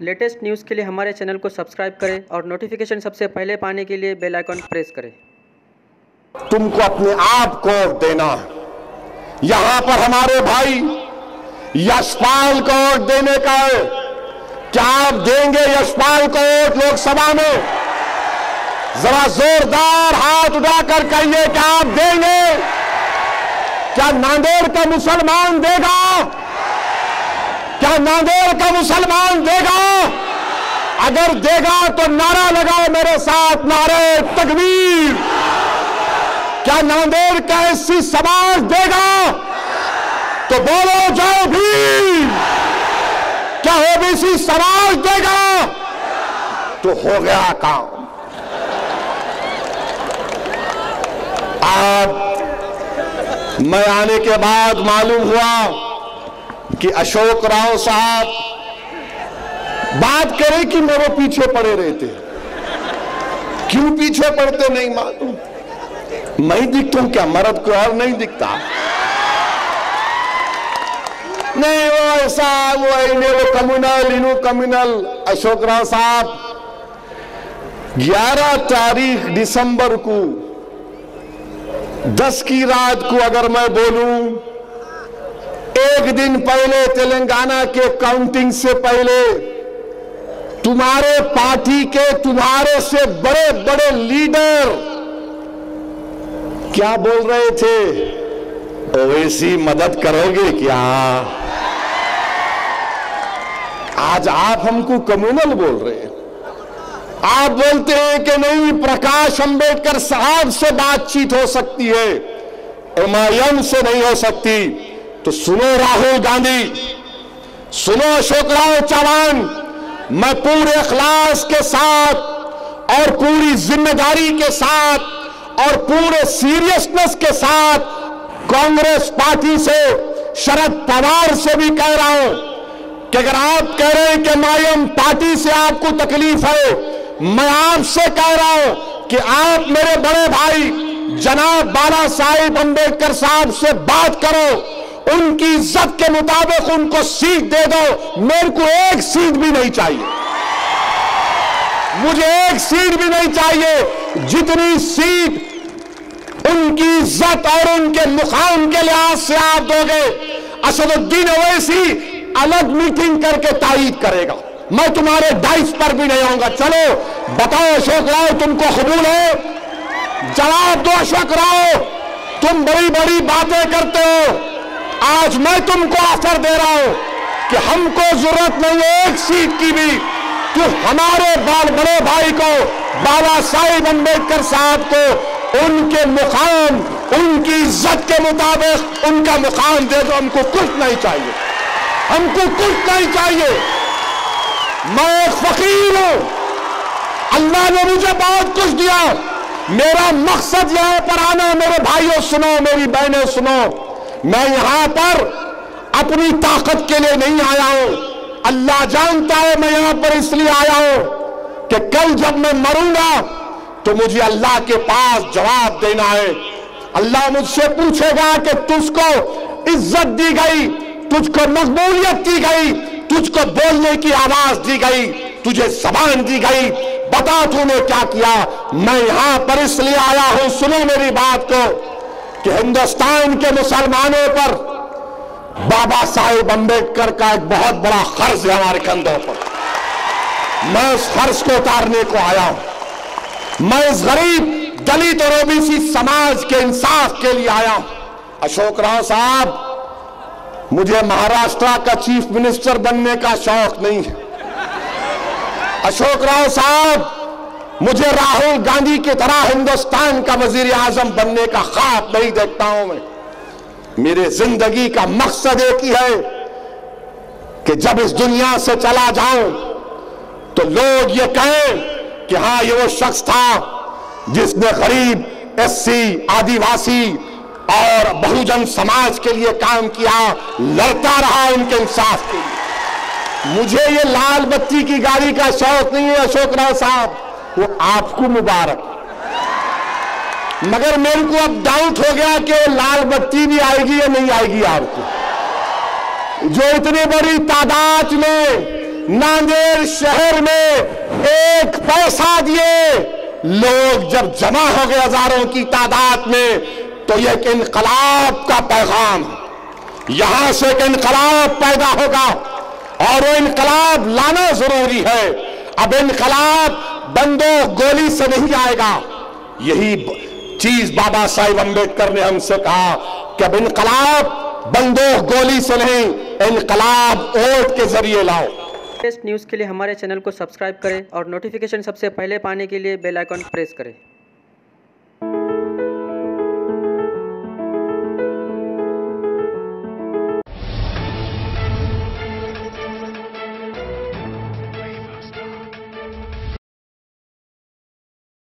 Latest news के लिए हमारे चैनल को सब्सक्राइब करें और नोटिफिकेशन सबसे पहले पाने के लिए बेल आइकन प्रेस करें। तुमको अपने आप को वोट देना। यहां पर हमारे भाई यशपाल को वोट देने का है। क्या आप देंगे यशपाल को वोट लोकसभा में? जरा जोरदार हाथ उठाकर कहिए, क्या आप देंगे? क्या नांदेड़ का मुसलमान देगा? क्या नांदेड़ का मुसलमान देगा? अगर देगा तो नारा लगाओ मेरे साथ, नारे तकबीर। क्या नांदेड़ का एससी समाज देगा? तो बोलो जय भीम। क्या ओबीसी समाज देगा? तो हो गया काम। आज मैं आने के बाद मालूम हुआ कि अशोक राव साहब बात करें कि मेरे पीछे पड़े रहते। क्यों पीछे पड़ते नहीं मालूम। मैं दिखता हूं क्या? मर्द को और नहीं दिखता? नहीं, वो ऐसा वो कम्युनल इनू कम्युनल। अशोक राव साहब 11 तारीख दिसंबर को 10 की रात को अगर मैं बोलूं, एक दिन पहले तेलंगाना के काउंटिंग से पहले तुम्हारे पार्टी के तुम्हारे से बड़े बड़े लीडर क्या बोल रहे थे? ओवैसी मदद करोगे क्या? आज आप हमको कम्युनल बोल रहे हैं। आप बोलते हैं कि नहीं, प्रकाश अंबेडकर साहब से बातचीत हो सकती है, एमआईएम से नहीं हो सकती। तो सुनो राहुल गांधी, सुनो अशोक राव चौहान, मैं पूरे इखलास के साथ और पूरी जिम्मेदारी के साथ और पूरे सीरियसनेस के साथ कांग्रेस पार्टी से, शरद पवार से भी कह रहा हूं कि अगर आप कह रहे हैं कि एमआईएम पार्टी से आपको तकलीफ है, मैं आपसे कह रहा हूं कि आप मेरे बड़े भाई जनाब बाला साहेब अंबेडकर साहब से बात करो, उनकी इज्जत के मुताबिक उनको सीट दे दो। मेरे को एक सीट भी नहीं चाहिए, मुझे एक सीट भी नहीं चाहिए। जितनी सीट उनकी इज्जत और उनके मुकाम के लिहाज से आप दोगे, असदुद्दीन ओवैसी अलग मीटिंग करके तायीद करेगा। मैं तुम्हारे डाइस पर भी नहीं आऊंगा। चलो बताओ अशोक राव, तुमको कबूल है? जवाब दो अशोक राव। तुम बड़ी बड़ी बातें करते हो, आज मैं तुमको ऑफर दे रहा हूं कि हमको जरूरत नहीं है एक सीट की भी। तो हमारे बड़े भाई को, बाला साहेब अंबेडकर साहब को, उनके मुकाम, उनकी इज्जत के मुताबिक उनका मुकाम दे दो। हमको कुछ नहीं चाहिए, हमको कुछ नहीं चाहिए। मैं एक फकीर हूं, अल्लाह ने मुझे बहुत कुछ दिया। मेरा मकसद यहां पर आना, मेरे भाइयों सुनो, मेरी बहनें सुनो, मैं यहां पर अपनी ताकत के लिए नहीं आया हूं। अल्लाह जानता है मैं यहां पर इसलिए आया हूं कि कल जब मैं मरूंगा तो मुझे अल्लाह के पास जवाब देना है। अल्लाह मुझसे पूछेगा कि तुझको इज्जत दी गई, तुझको मकबूलियत दी गई, तुझको बोलने की आवाज दी गई, तुझे जबान दी गई, बता तूने क्या किया। मैं यहां पर इसलिए आया हूं, सुनो मेरी बात को, कि हिंदुस्तान के मुसलमानों पर बाबा साहेब अंबेडकर का एक बहुत बड़ा कर्ज है हमारे कंधों पर। मैं उस कर्ज को उतारने को आया हूं। मैं इस गरीब दलित और ओबीसी समाज के इंसाफ के लिए आया हूं। अशोक राव साहब, मुझे महाराष्ट्र का चीफ मिनिस्टर बनने का शौक नहीं है। अशोक राव साहब, मुझे राहुल गांधी की तरह हिंदुस्तान का वजीर आजम बनने का ख्वाब नहीं देखता हूं मैं। मेरे जिंदगी का मकसद एक ही है कि जब इस दुनिया से चला जाऊं तो लोग ये कहें कि हां, ये वो शख्स था जिसने गरीब, एससी, आदिवासी और बहुजन समाज के लिए काम किया, लड़ता रहा उनके इंसाफ के लिए। मुझे ये लाल बत्ती की गाड़ी का शौक नहीं है अशोक राव साहब, वो आपको मुबारक। मगर मेरे को अब डाउट हो गया कि वो लाल बत्ती भी आएगी या नहीं आएगी आपको। जो इतनी बड़ी तादाद में नांदेड़ शहर में 1 पैसा दिए लोग जब जमा हो गए हजारों की तादाद में, तो यह एक इनकलाब का पैगाम है। यहां से एक इनकलाब पैदा होगा और वो इनकलाब लाना जरूरी है। अब इनकलाब बंदूक गोली से नहीं आएगा। यही चीज बाबा साहिब अम्बेडकर ने हमसे कहा कि अब इनकलाब बंदूक गोली से नहीं, इनकलाब वोट के जरिए लाओ। लेटेस्ट न्यूज़ के लिए हमारे चैनल को सब्सक्राइब करें और नोटिफिकेशन सबसे पहले पाने के लिए बेल आइकन प्रेस करें।